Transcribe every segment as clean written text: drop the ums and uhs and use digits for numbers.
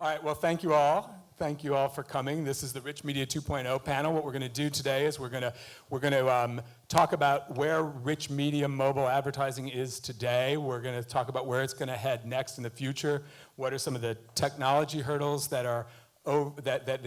All right, well, thank you all. Thank you all for coming. This is the Rich Media 2.0 panel. What we're going to do today is we're going to talk about where rich media mobile advertising is today. We're going to talk about where it's going to head next in the future. What are some of the technology hurdles that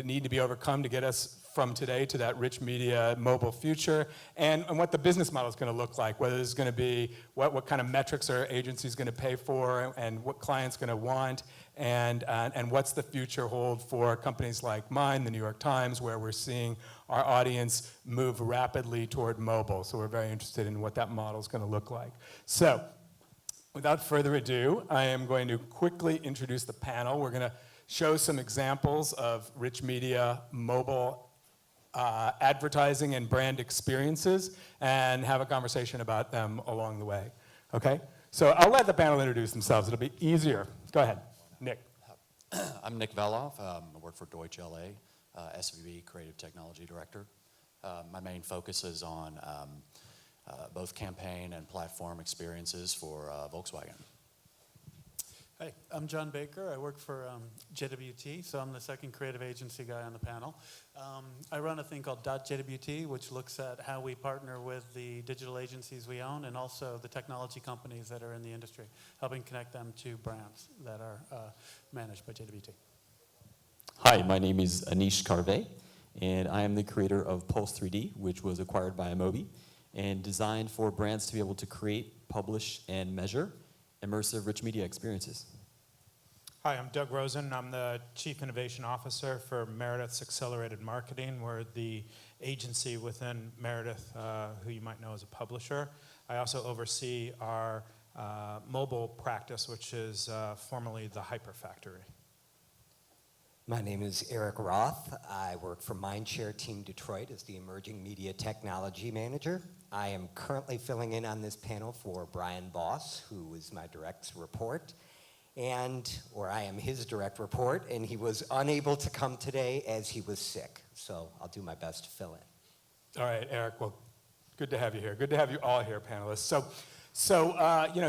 need to be overcome to get us from today to that rich media mobile future, and what the business model is going to look like, whether there's going to be, what kind of metrics are agencies going to pay for, and what clients going to want, and what's the future hold for companies like mine, the New York Times, where we're seeing our audience move rapidly toward mobile. So we're very interested in what that model is going to look like. So without further ado, I am going to quickly introduce the panel. We're going to show some examples of rich media mobile advertising and brand experiences, and have a conversation about them along the way. Okay? So I'll let the panel introduce themselves. It'll be easier. Go ahead, Nick. I'm Nick Velloff. I work for Deutsch LA, SVP Creative Technology Director. My main focus is on both campaign and platform experiences for Volkswagen. Hi, I'm John Baker. I work for JWT, so I'm the second creative agency guy on the panel. I run a thing called dotJWT, which looks at how we partner with the digital agencies we own and also the technology companies that are in the industry, helping connect them to brands that are managed by JWT. Hi, my name is Aneesh Karve, and I am the creator of Pulse 3D, which was acquired by Amobee and designed for brands to be able to create, publish, and measure immersive rich media experiences. Hi, I'm Doug Rozen. I'm the Chief Innovation Officer for Meredith's Accelerated Marketing. We're the agency within Meredith, who you might know as a publisher. I also oversee our mobile practice, which is formerly the Hyper Factory. My name is Eric Roth. I work for Mindshare Team Detroit as the Emerging Media Technology Manager. I am currently filling in on this panel for Brian Boss, who is my direct report, or I am his direct report, and he was unable to come today as he was sick. So I'll do my best to fill in. All right, Eric, well, good to have you here. Good to have you all here, panelists. So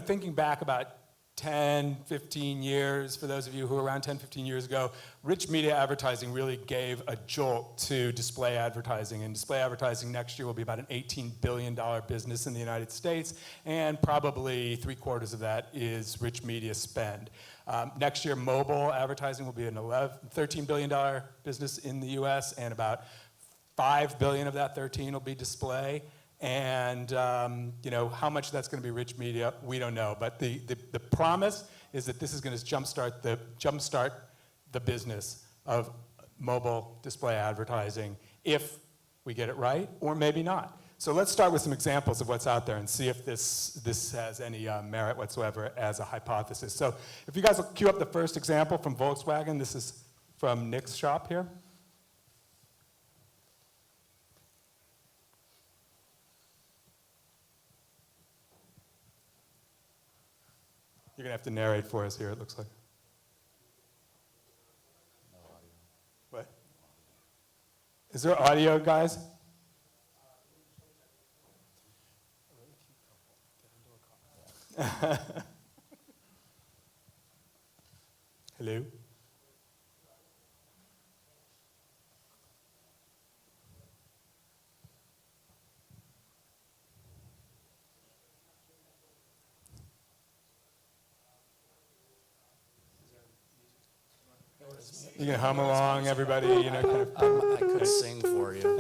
thinking back about 10, 15 years, for those of you who were around 10, 15 years ago, rich media advertising really gave a jolt to display advertising. And display advertising next year will be about an $18 billion business in the United States, and probably 3/4 of that is rich media spend. Next year, mobile advertising will be an $13 billion business in the US, and about $5 billion of that 13 will be display. And how much that's going to be rich media, we don't know. But the promise is that this is going to jumpstart the business of mobile display advertising if we get it right, or maybe not. So let's start with some examples of what's out there and see if this has any merit whatsoever as a hypothesis. So if you guys will cue up the first example from Volkswagen, this is from Nick's shop here. You're going to have to narrate for us here, it looks like. No audio. What? Is there audio, guys? Hello? You can hum along, everybody, kind of. I could sing for you.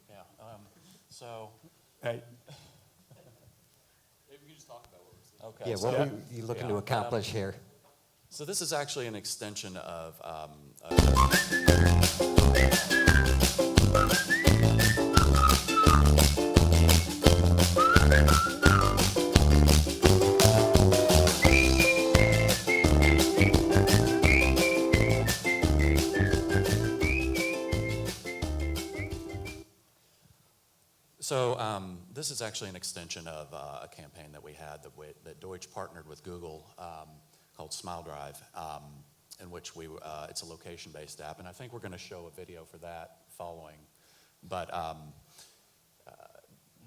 Yeah. So. Hey. Maybe we can just talk about what we're saying. Okay. Yeah, what are you looking to accomplish here? So this is actually an extension of. This is actually an extension of a campaign that we had that Deutsch partnered with Google called Smile Drive, in which it's a location-based app, and I think we're going to show a video for that following. But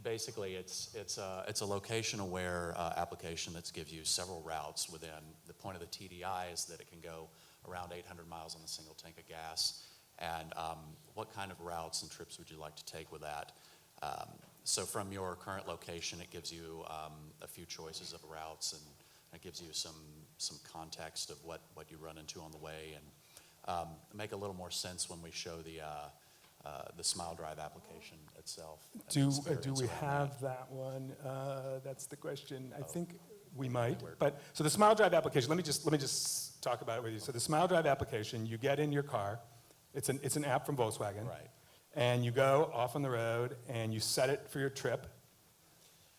Basically, it's a location-aware application that gives you several routes within. The point of the TDI is that it can go around 800 miles on a single tank of gas. And what kind of routes and trips would you like to take with that? So from your current location, it gives you a few choices of routes, and it gives you some context of what you run into on the way, and make a little more sense when we show the Smile Drive application itself. Do we have that one? That's the question. I think we might. But so the Smile Drive application. Let me just talk about it with you. So the Smile Drive application, you get in your car. It's an app from Volkswagen. Right. And you go off on the road and you set it for your trip.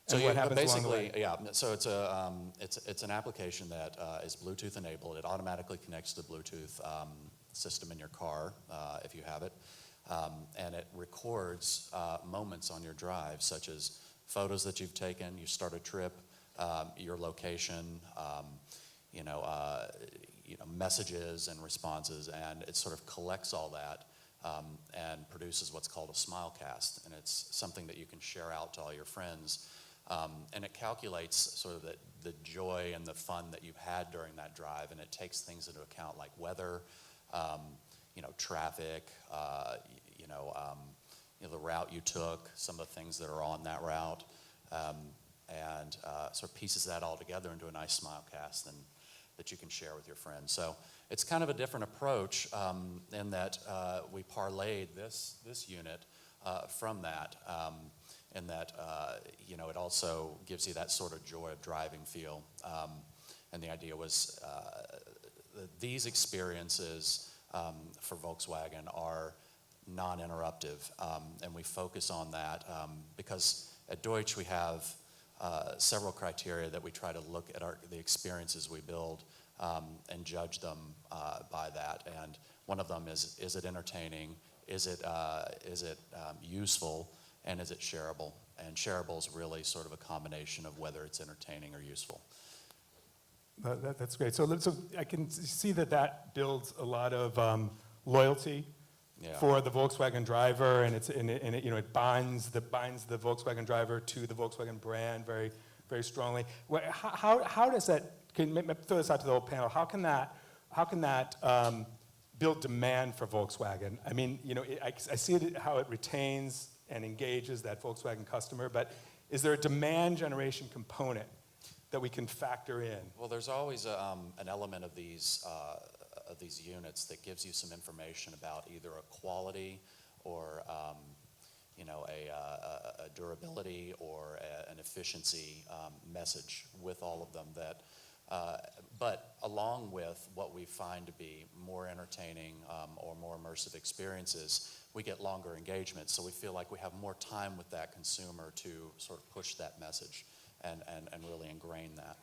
So and what happens along the basically, way? yeah. So it's an application that is Bluetooth enabled. It automatically connects to the Bluetooth system in your car if you have it, and it records moments on your drive, such as photos that you've taken. You start a trip, your location, messages and responses, and it sort of collects all that. And produces what's called a smile cast, and it's something that you can share out to all your friends, and it calculates sort of the joy and the fun that you've had during that drive, and it takes things into account like weather, traffic, the route you took, some of the things that are on that route, and sort of pieces that all together into a nice smile cast that you can share with your friends. So it's kind of a different approach in that we parlayed this unit from that, in that it also gives you that sort of joy of driving feel. And the idea was that these experiences for Volkswagen are non-interruptive, and we focus on that because at Deutsch we have several criteria that we try to look at the experiences we build and judge them by that. And one of them is it entertaining? Is it useful? And is it shareable? And shareable is really sort of a combination of whether it's entertaining or useful. That's great. So I can see that builds a lot of loyalty for the Volkswagen driver, and it binds the Volkswagen driver to the Volkswagen brand very, very strongly. How does that? Can throw this out to the whole panel? How can that build demand for Volkswagen? I mean, I see how it retains and engages that Volkswagen customer, but is there a demand generation component that we can factor in? Well, there's always an element of these units that gives you some information about either a quality or a durability or an efficiency message with all of them but along with what we find to be more entertaining or more immersive experiences, we get longer engagement. So we feel like we have more time with that consumer to sort of push that message and really ingrain that.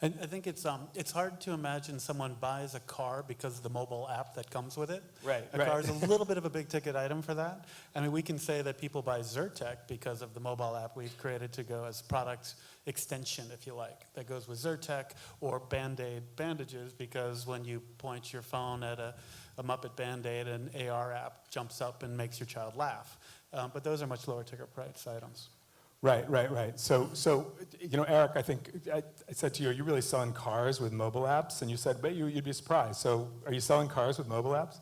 And I think it's hard to imagine someone buys a car because of the mobile app that comes with it. Right. A car is a little bit of a big ticket item for that. I mean, we can say that people buy Zyrtec because of the mobile app we've created to go as product extension, if you like, that goes with Zyrtec, or Band-Aid bandages, because when you point your phone at a Muppet Band-Aid, an AR app jumps up and makes your child laugh. But those are much lower ticket price items. Right. So Eric, I think I said to you, are you really selling cars with mobile apps? And you said, but you'd be surprised. So are you selling cars with mobile apps?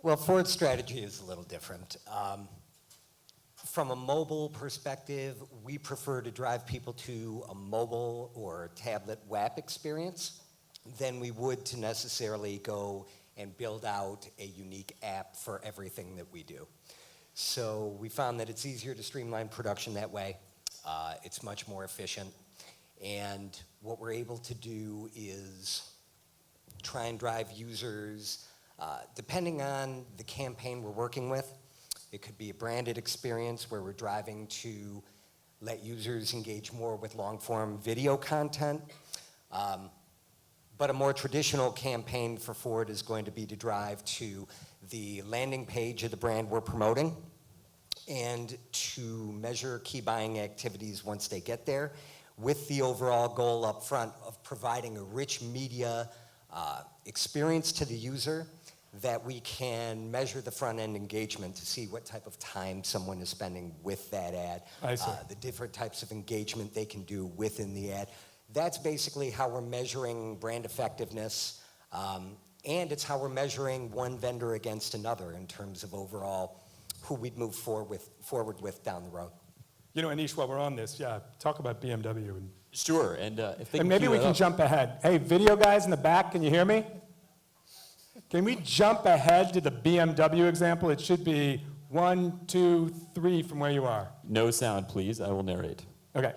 Well, Ford's strategy is a little different. From a mobile perspective, we prefer to drive people to a mobile or tablet WAP experience than we would to necessarily go and build out a unique app for everything that we do. So we found that it's easier to streamline production that way. It's much more efficient. And what we're able to do is try and drive users, depending on the campaign we're working with. It could be a branded experience where we're driving to let users engage more with long-form video content. But a more traditional campaign for Ford is going to be to drive to the landing page of the brand we're promoting and to measure key buying activities once they get there, with the overall goal up front of providing a rich media experience to the user that we can measure the front-end engagement to see what type of time someone is spending with that ad, I see. the different types of engagement they can do within the ad. That's basically how we're measuring brand effectiveness, and it's how we're measuring one vendor against another in terms of overall who we'd move forward with down the road. You know, Aneesh, while we're on this, yeah, talk about BMW. Sure, and if they And can maybe cue we that can up. jump ahead. Hey, video guys in the back, can you hear me? Can we jump ahead to the BMW example? It should be 1, 2, 3 from where you are. No sound, please. I will narrate. Okay.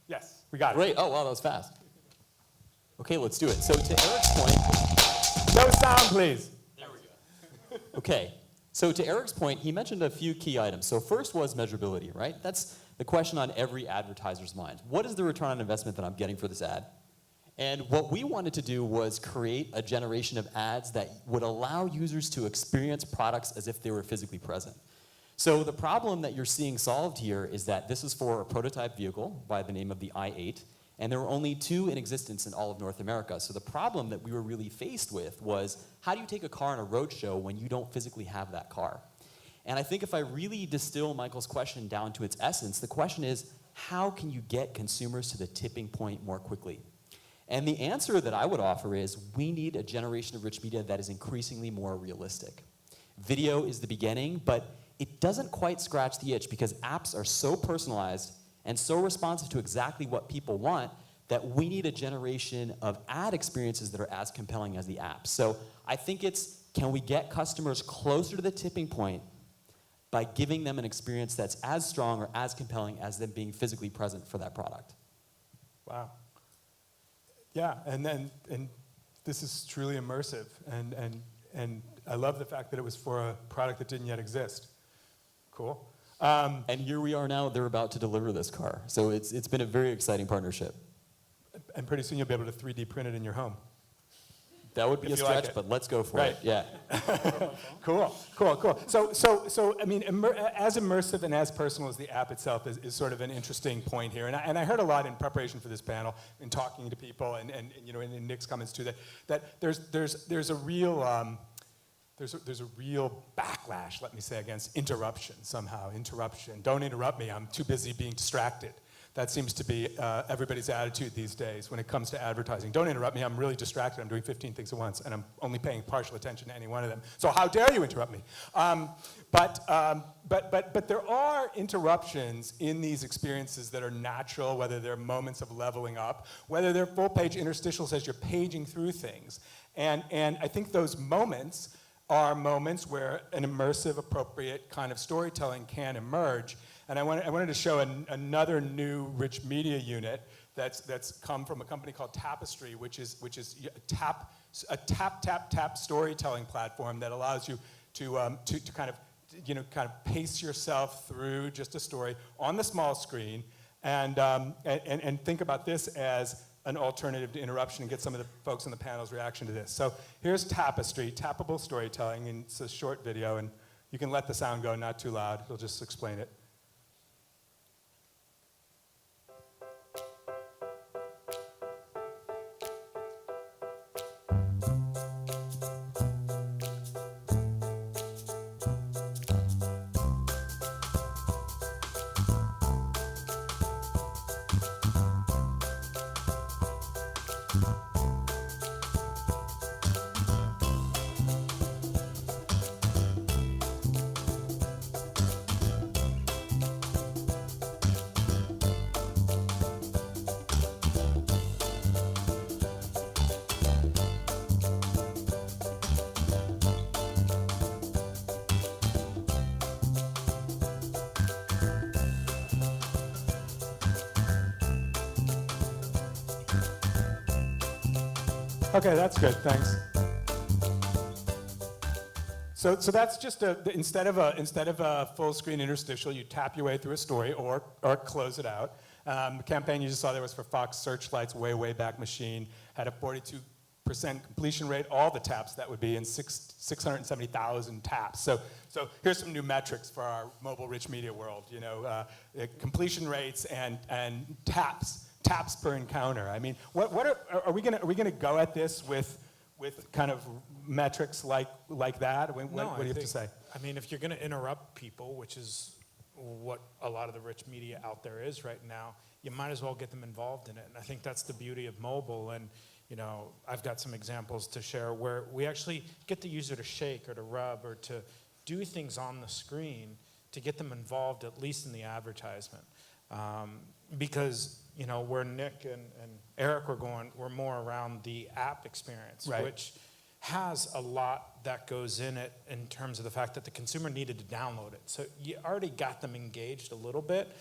Yes, we got it. Great. Oh, wow, that was fast. Okay, let's do it. So to Eric's point, No sound, please. okay. So to Eric's point, he mentioned a few key items. So first was measurability, right? That's the question on every advertiser's mind. What is the return on investment that I'm getting for this ad? And what we wanted to do was create a generation of ads that would allow users to experience products as if they were physically present. So the problem that you're seeing solved here is that this is for a prototype vehicle by the name of the i8, and there were only 2 in existence in all of North America. So the problem that we were really faced with was, how do you take a car on a road show when you don't physically have that car? And I think if I really distill Michael's question down to its essence, the question is, how can you get consumers to the tipping point more quickly? And the answer that I would offer is, we need a generation of rich media that is increasingly more realistic. Video is the beginning, but it doesn't quite scratch the itch because apps are so personalized and so responsive to exactly what people want that we need a generation of ad experiences that are as compelling as the apps. So I think it's, can we get customers closer to the tipping point by giving them an experience that's as strong or as compelling as them being physically present for that product? Wow. Yeah, and this is truly immersive, and I love the fact that it was for a product that didn't yet exist. Cool. And here we are now, they're about to deliver this car. So it's been a very exciting partnership. And pretty soon you'll be able to 3D print it in your home. That would be a If you like stretch, it. but let's go for Right. it. Yeah. Cool. So I mean, as immersive and as personal as the app itself is sort of an interesting point here. And I heard a lot in preparation for this panel, in talking to people, and you know, in Nick's comments too, that there's a real there's a real backlash, let me say, against interruption somehow. Interruption. Don't interrupt me. I'm too busy being distracted. That seems to be everybody's attitude these days when it comes to advertising. Don't interrupt me. I'm really distracted. I'm doing 15 things at once, and I'm only paying partial attention to any one of them. So how dare you interrupt me? But there are interruptions in these experiences that are natural, whether they're moments of leveling up, whether they're full-page interstitials as you're paging through things. And I think those moments are moments where an immersive, appropriate kind of storytelling can emerge. And I wanted to show another new rich media unit that's come from a company called Tapestry, which is a tap storytelling platform that allows you to kind of pace yourself through just a story on the small screen, and think about this as an alternative to interruption, and get some of the folks in the panel's reaction to this. So here's Tapestry, tappable storytelling, and it's a short video, and you can let the sound go, not too loud. It'll just explain it. Okay, that's good, thanks. So that's just instead of a full screen interstitial, you tap your way through a story or close it out. The campaign you just saw there was for Fox Searchlight's way back machine, had a 42% completion rate. All the taps that would be in 670,000 taps. So here's some new metrics for our mobile rich media world. You know, completion rates and taps per encounter. I mean, are we gonna go at this with kind of metrics like that? What do you have to say? I mean, if you're going to interrupt people, which is what a lot of the rich media out there is right now, you might as well get them involved in it. And I think that's the beauty of mobile. And, you know, I've got some examples to share where we actually get the user to shake or to rub or to do things on the screen to get them involved, at least in the advertisement. Because, you know, where Nick and Eric were going, we're more around the app experience, Right. which has a lot that goes in it in terms of the fact that the consumer needed to download it. So you already got them engaged a little bit,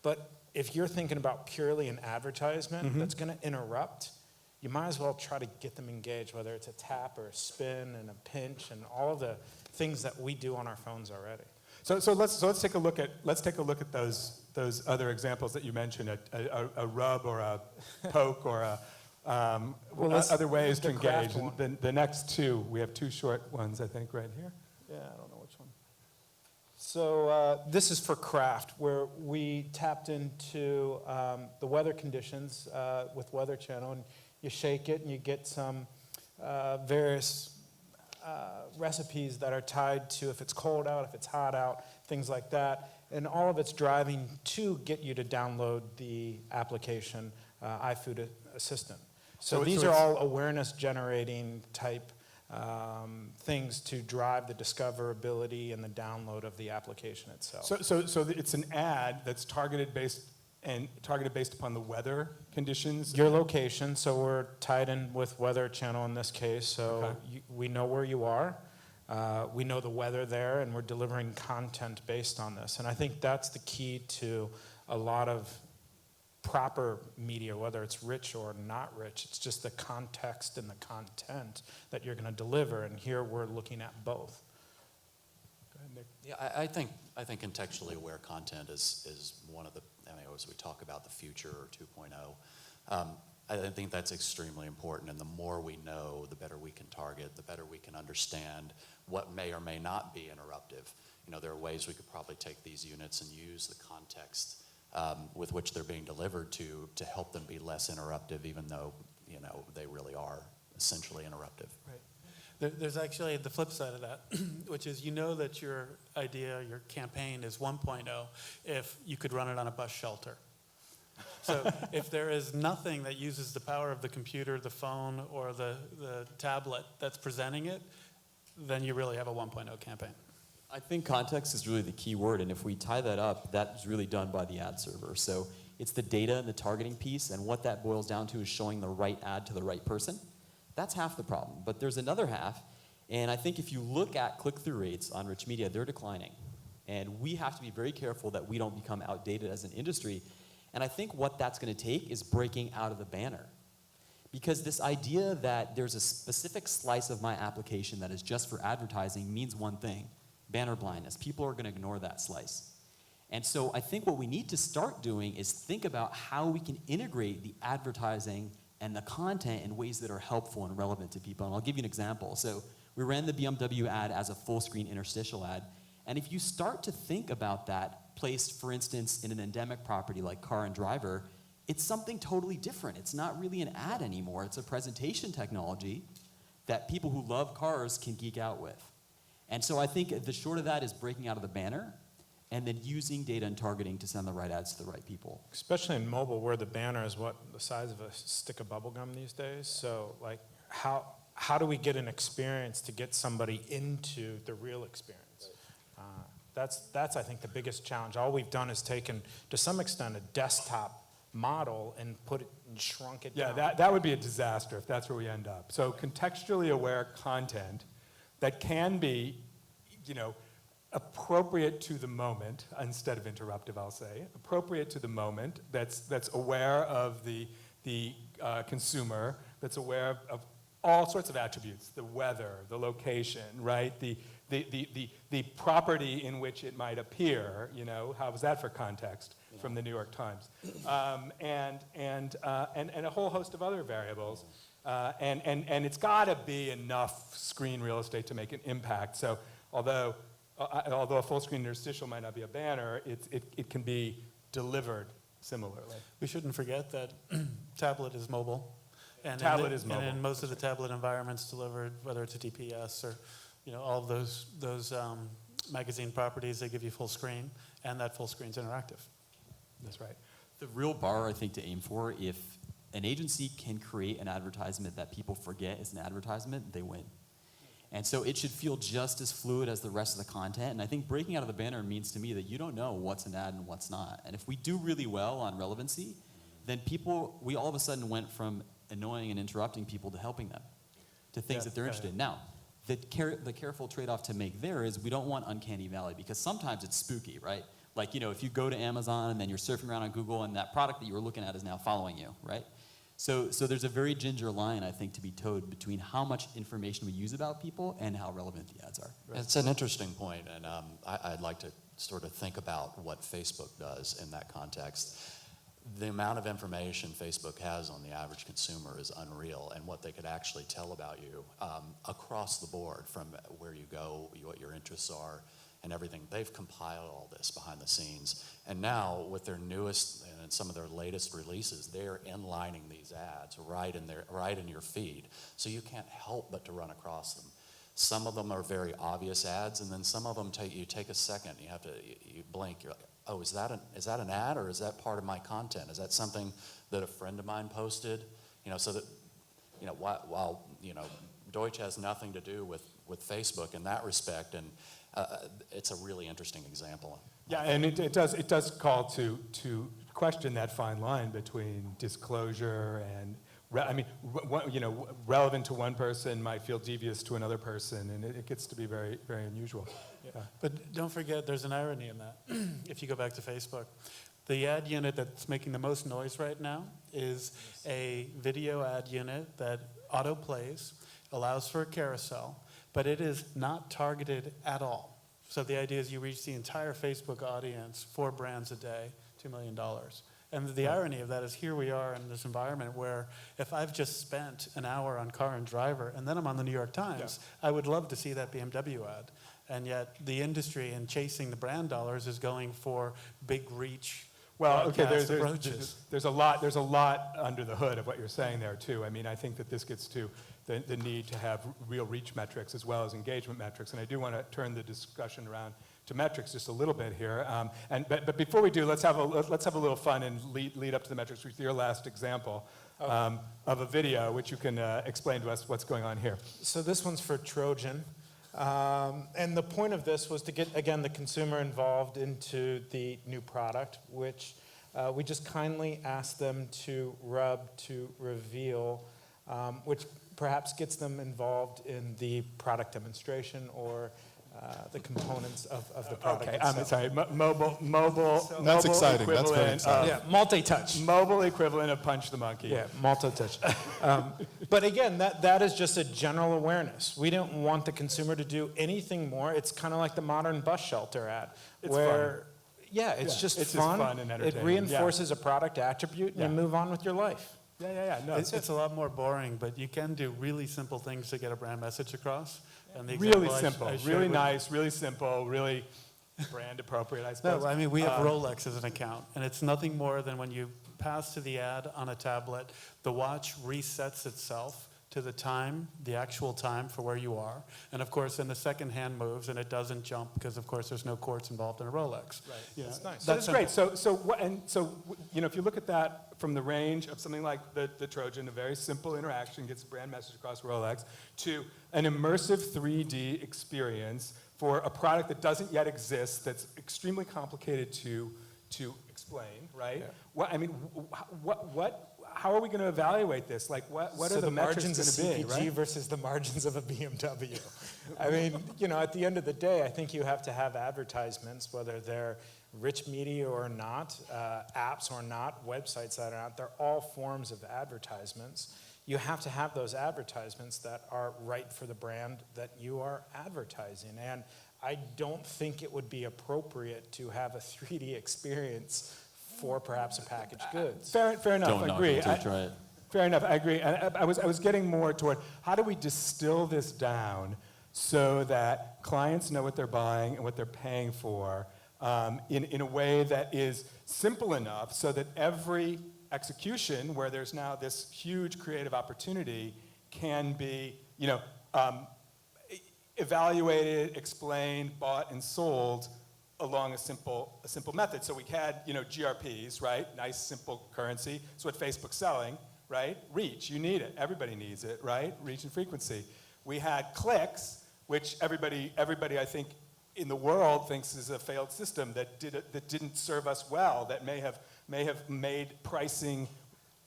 but if you're thinking about purely an advertisement that's going to interrupt, you might as well try to get them engaged, whether it's a tap or a spin and a pinch and all of the things that we do on our phones already. So let's take a look at those other examples that you mentioned, a rub or a poke or a other ways to the craft engage. And the next two, we have two short ones, I think, right here. Yeah, I don't know which one. So this is for craft, where we tapped into the weather conditions with Weather Channel, and you shake it and you get some various recipes that are tied to if it's cold out, if it's hot out, things like that. And all of it's driving to get you to download the application, iFood Assistant. So these are all awareness generating type things to drive the discoverability and the download of the application itself. So it's an ad that's targeted based upon the weather conditions. Your location, so we're tied in with Weather Channel in this case, so Okay. we know where you are. We know the weather there, and we're delivering content based on this. And I think that's the key to a lot of proper media, whether it's rich or not rich. It's just the context and the content that you're going to deliver, and here we're looking at both. Go ahead, Nick. Yeah, I think contextually aware content is one of the, I mean, as we talk about the future or 2.0, I think that's extremely important, and the more we know, the better we can target, the better we can understand what may or may not be interruptive. You know, there are ways we could probably take these units and use the context with which they're being delivered to help them be less interruptive, even though, you know, they really are essentially interruptive. Right. There's actually the flip side of that, which is you know that your idea, your campaign is 1.0 if you could run it on a bus shelter. So if there is nothing that uses the power of the computer, the phone, or the tablet that's presenting it, then you really have a 1.0 campaign. I think context is really the key word, and if we tie that up, that's really done by the ad server. So it's the data and the targeting piece, and what that boils down to is showing the right ad to the right person. That's half the problem, but there's another half, and I think if you look at click-through rates on rich media, they're declining. And we have to be very careful that we don't become outdated as an industry. And I think what that's going to take is breaking out of the banner. Because this idea that there's a specific slice of my application that is just for advertising means one thing: banner blindness. People are going to ignore that slice. And so I think what we need to start doing is think about how we can integrate the advertising and the content in ways that are helpful and relevant to people. And I'll give you an example. So we ran the BMW ad as a full-screen interstitial ad. And if you start to think about that placed, for instance, in an endemic property like car and driver, it's something totally different. It's not really an ad anymore. It's a presentation technology that people who love cars can geek out with. And so I think the short of that is breaking out of the banner and then using data and targeting to send the right ads to the right people. Especially in mobile, where the banner is what, the size of a stick of bubble gum these days. So like how do we get an experience to get somebody into the real experience? That's I think the biggest challenge. All we've done is taken, to some extent, a desktop model and put it and shrunk it down. Yeah, that would be a disaster if that's where we end up. So contextually aware content that can be, you know, appropriate to the moment instead of interruptive, I'll say, appropriate to the moment, that's aware of the consumer, that's aware of all sorts of attributes: the weather, the location, right? The property in which it might appear. You know, how was that for context from the New York Times? And a whole host of other variables. And it's got to be enough screen real estate to make an impact. So although a full screen interstitial might not be a banner, it can be delivered similarly. We shouldn't forget that tablet is mobile, And Tablet is And mobile. in most of the tablet environments delivered, whether it's a DPS or, all of those magazine properties, they give you full screen, and that full screen's interactive. That's right. The real bar, I think, to aim for, if an agency can create an advertisement that people forget is an advertisement, they win. And so it should feel just as fluid as the rest of the content. And I think breaking out of the banner means to me that you don't know what's an ad and what's not. And if we do really well on relevancy, then we all of a sudden went from annoying and interrupting people to helping them, to things that they're interested in. Now, the careful trade-off to make there is we don't want uncanny valley, because sometimes it's spooky, right? Like, if you go to Amazon and then you're surfing around on Google and that product that you were looking at is now following you, right? So there's a very ginger line, I think, to be towed between how much information we use about people and how relevant the ads are. Right. It's an interesting point, and I'd like to sort of think about what Facebook does in that context. The amount of information Facebook has on the average consumer is unreal, and what they could actually tell about you across the board, from where you go, what your interests are, and everything. They've compiled all this behind the scenes, and now with their newest and some of their latest releases, they're inlining these ads right in your feed, so you can't help but to run across them. Some of them are very obvious ads, and then some of them you take a second, you blink, you're like, oh, is that an ad, or is that part of my content? Is that something that a friend of mine posted? So that, while Deutsch has nothing to do with Facebook in that respect, and it's a really interesting example. Yeah, and it does call to question that fine line between disclosure and relevant to one person might feel devious to another person, and it gets to be very, very unusual. Yeah. But don't forget, there's an irony in that. If you go back to Facebook, the ad unit that's making the most noise right now is a video ad unit that auto plays, allows for a carousel, but it is not targeted at all. So the idea is you reach the entire Facebook audience, 4 brands a day, $2 million. And the irony of that is here we are in this environment where if I've just spent an hour on Car and Driver and then I'm on the New York Times, I would love to see that BMW ad. And yet the industry in chasing the brand dollars is going for big reach. Well, okay, approaches. there's a lot under the hood of what you're saying there too. I mean, I think that this gets to the need to have real reach metrics as well as engagement metrics, and I do want to turn the discussion around to metrics just a little bit here. But before we do, let's have a little fun and lead up to the metrics with your last example of a video, which you can explain to us what's going on here. So this one's for Trojan. And the point of this was to get, again, the consumer involved into the new product, which we just kindly asked them to rub to reveal, which perhaps gets them involved in the product demonstration or the components of the product. Okay, itself. I'm sorry, mobile That's exciting. That's very equivalent exciting. Yeah, multi-touch. Mobile equivalent of Punch the Monkey. Yeah, multi-touch. But again, that is just a general awareness. We don't want the consumer to do anything more. It's kind of like the modern bus shelter ad. It's where, yeah, it's Yeah, just it's just fun. fun and It entertaining, reinforces a product attribute, and Yeah. you move on with your life. Yeah. No, It's a lot more boring, but you can do really simple things to get a brand message across. And the really example simple, I shared really with- nice, really simple, really brand appropriate, I suppose. No, I mean, we have Rolex as an account, and it's nothing more than when you pass to the ad on a tablet, the watch resets itself to the time, the actual time for where you are. And of course, then the second hand moves, and it doesn't jump because, of course, there's no quartz involved in a Rolex. Right. That's nice. So that's great. So if you look at that from the range of something like the Trojan, a very simple interaction gets a brand message across Rolex, to an immersive 3D experience for a product that doesn't yet exist, that's extremely complicated to explain, right? Yeah. How are we going to evaluate this? Like, what So are the metrics margins of going to be, CPG right? versus the margins of a BMW. I mean, at the end of the day, I think you have to have advertisements, whether they're rich media or not, apps or not, websites that are not. They're all forms of advertisements. You have to have those advertisements that are right for the brand that you are advertising. And I don't think it would be appropriate to have a 3D experience for perhaps a packaged goods. Fair enough, Don't I knock agree. it until you try it. Fair enough, I agree. And I was getting more toward how do we distill this down so that clients know what they're buying and what they're paying for in a way that is simple enough so that every execution, where there's now this huge creative opportunity, can be, evaluated, explained, bought, and sold along a simple method. So we had, GRPs, right? Nice, simple currency. It's what Facebook's selling, right? Reach, you need it. Everybody needs it, right? Reach and frequency. We had clicks, which everybody I think in the world thinks is a failed system that didn't serve us well, that may have made pricing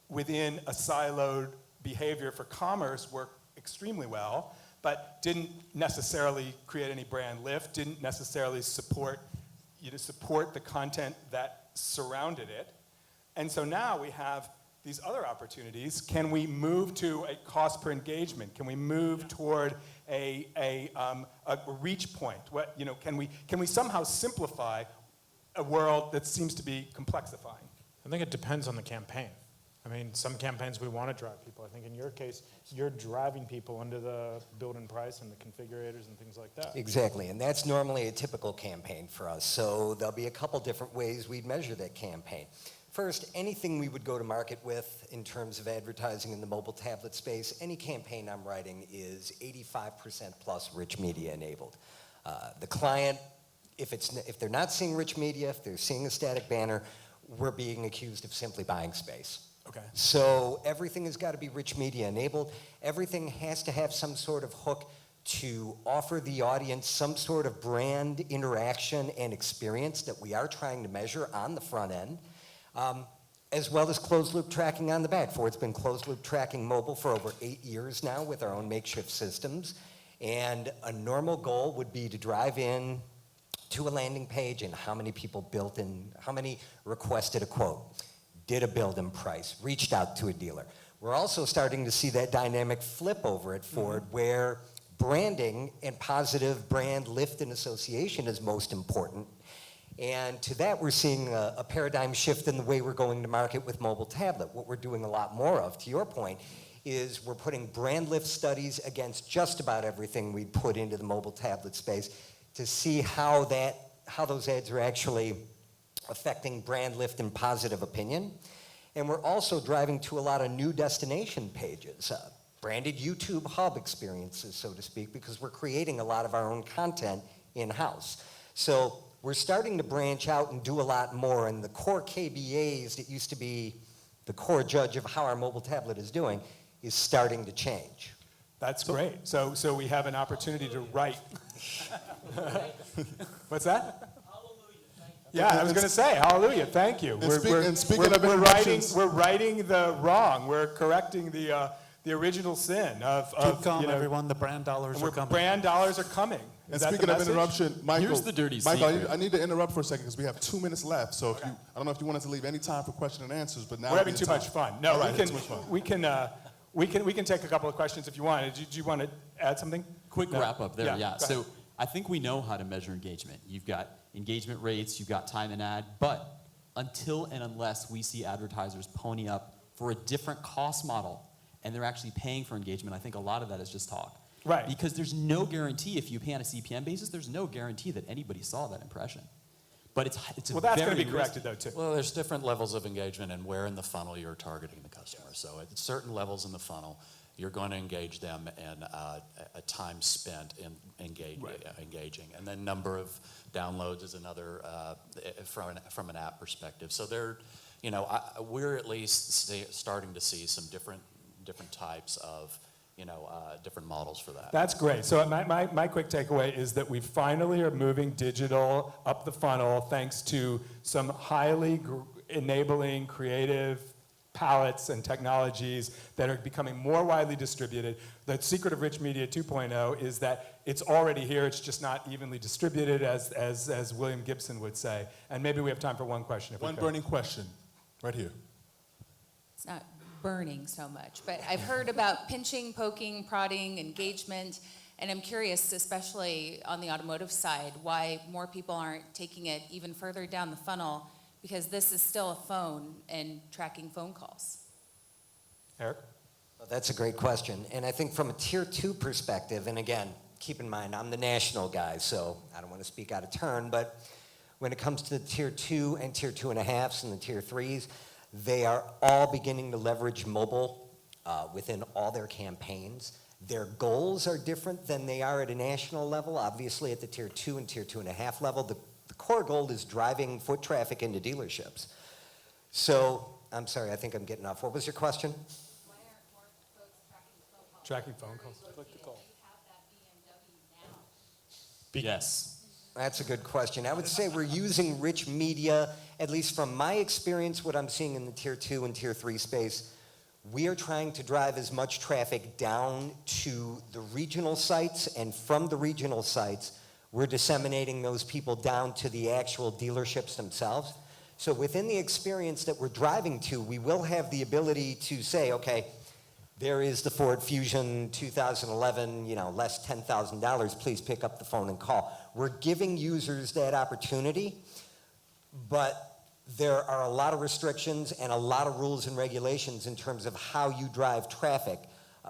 within a siloed behavior for commerce work extremely well, but didn't necessarily create any brand lift, didn't necessarily support the content that surrounded it. And so now we have these other opportunities. Can we move to a cost per engagement? Can we move toward a reach point? Can we somehow simplify a world that seems to be complexifying? I think it depends on the campaign. I mean, some campaigns we want to drive people. I think in your case, you're driving people into the build-in price and the configurators and things like that. Exactly, and that's normally a typical campaign for us. So there'll be a couple different ways we'd measure that campaign. First, anything we would go to market with in terms of advertising in the mobile tablet space, any campaign I'm writing is 85% plus rich media enabled. The client, if they're not seeing rich media, if they're seeing a static banner, we're being accused of simply buying space. Okay. So everything has got to be rich media enabled. Everything has to have some sort of hook to offer the audience some sort of brand interaction and experience that we are trying to measure on the front end, as well as closed loop tracking on the back. Ford's been closed loop tracking mobile for over 8 years now with our own makeshift systems. And a normal goal would be to drive in to a landing page and how many people how many requested a quote, did a build-in price, reached out to a dealer. We're also starting to see that dynamic flip over at Ford, where branding and positive brand lift and association is most important. And to that, we're seeing a paradigm shift in the way we're going to market with mobile tablet. What we're doing a lot more of, to your point, is we're putting brand lift studies against just about everything we put into the mobile tablet space to see how those ads are actually affecting brand lift and positive opinion. And we're also driving to a lot of new destination pages, branded YouTube hub experiences, so to speak, because we're creating a lot of our own content in-house. So we're starting to branch out and do a lot more, and the core KBAs that used to be the core judge of how our mobile tablet is doing is starting to change. That's great. So we have an opportunity to write. What's that? Yeah, I was going to say, hallelujah, thank you. Speaking of interruptions, we're righting the wrong. We're correcting the original sin of Keep calm, everyone. The brand dollars are coming. Brand dollars are coming. and Is that the speaking of message? interruption, Michael, Here's the dirty Michael, secret. I need to interrupt for a second because we have 2 minutes left. So if you, I don't know if you wanted to leave any time for question and answers, but now We're having would be too the time. much fun. No, All right, we too much fun. can take a couple of questions if you want. Do you want to add something? Quick No. wrap up there, yeah. go So ahead. I think we know how to measure engagement. You've got engagement rates, you've got time in ad, but until and unless we see advertisers pony up for a different cost model and they're actually paying for engagement, I think a lot of that is just talk. Right. Because there's no guarantee, if you pay on a CPM basis, there's no guarantee that anybody saw that impression. But it's a Well, that's very going to be risky- corrected though too. Well, there's different levels of engagement and where in the funnel you're targeting the customer. So at certain levels in the funnel, you're going to engage them in a time spent in engaging. And then number of downloads is another from an app perspective. So we're at least starting to see some different types of different models for that. That's great. So my quick takeaway is that we finally are moving digital up the funnel thanks to some highly enabling creative palettes and technologies that are becoming more widely distributed. The secret of Rich Media 2.0 is that it's already here, it's just not evenly distributed, as William Gibson would say. And maybe we have time for one question. If we One could. burning question, right here. It's not burning so much, but I've heard about pinching, poking, prodding, engagement, and I'm curious, especially on the automotive side, why more people aren't taking it even further down the funnel, because this is still a phone and tracking phone calls. Eric? Well, that's a great question. And I think from a tier 2 perspective, and again, keep in mind, I'm the national guy, so I don't want to speak out of turn, but when it comes to the tier 2 and tier 2.5s and the tier 3s, They are all beginning to leverage mobile within all their campaigns. Their goals are different than they are at a national level. Obviously, at the tier 2 and tier 2.5 level, the core goal is driving foot traffic into dealerships. So, I'm sorry, I think I'm getting off. What was your question? Why aren't more folks Tracking phone calls. Yes. That's a good question. I would say we're using rich media, at least from my experience, what I'm seeing in the tier 2 and tier 3 space. We are trying to drive as much traffic down to the regional sites, and from the regional sites, we're disseminating those people down to the actual dealerships themselves. So within the experience that we're driving to, we will have the ability to say, okay, there is the Ford Fusion 2011, less $10,000, please pick up the phone and call. We're giving users that opportunity, but there are a lot of restrictions and a lot of rules and regulations in terms of how you drive traffic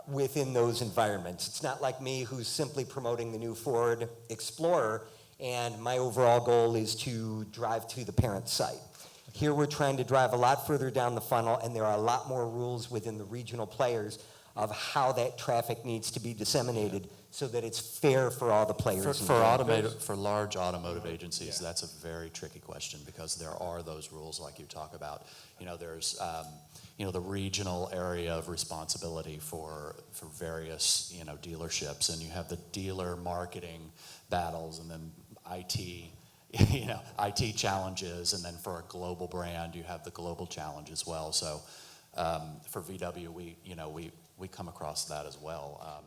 within those environments. It's not like me who's simply promoting the new Ford Explorer and my overall goal is to drive to the parent site. Here we're trying to drive a lot further down the funnel, and there are a lot more rules within the regional players of how that traffic needs to be disseminated so that it's fair for all the players. For large automotive agencies, that's a very tricky question because there are those rules like you talk about. There's the regional area of responsibility for various dealerships, and you have the dealer marketing battles, and then IT. IT challenges, and then for a global brand, you have the global challenge as well. So for VW, we come across that as well.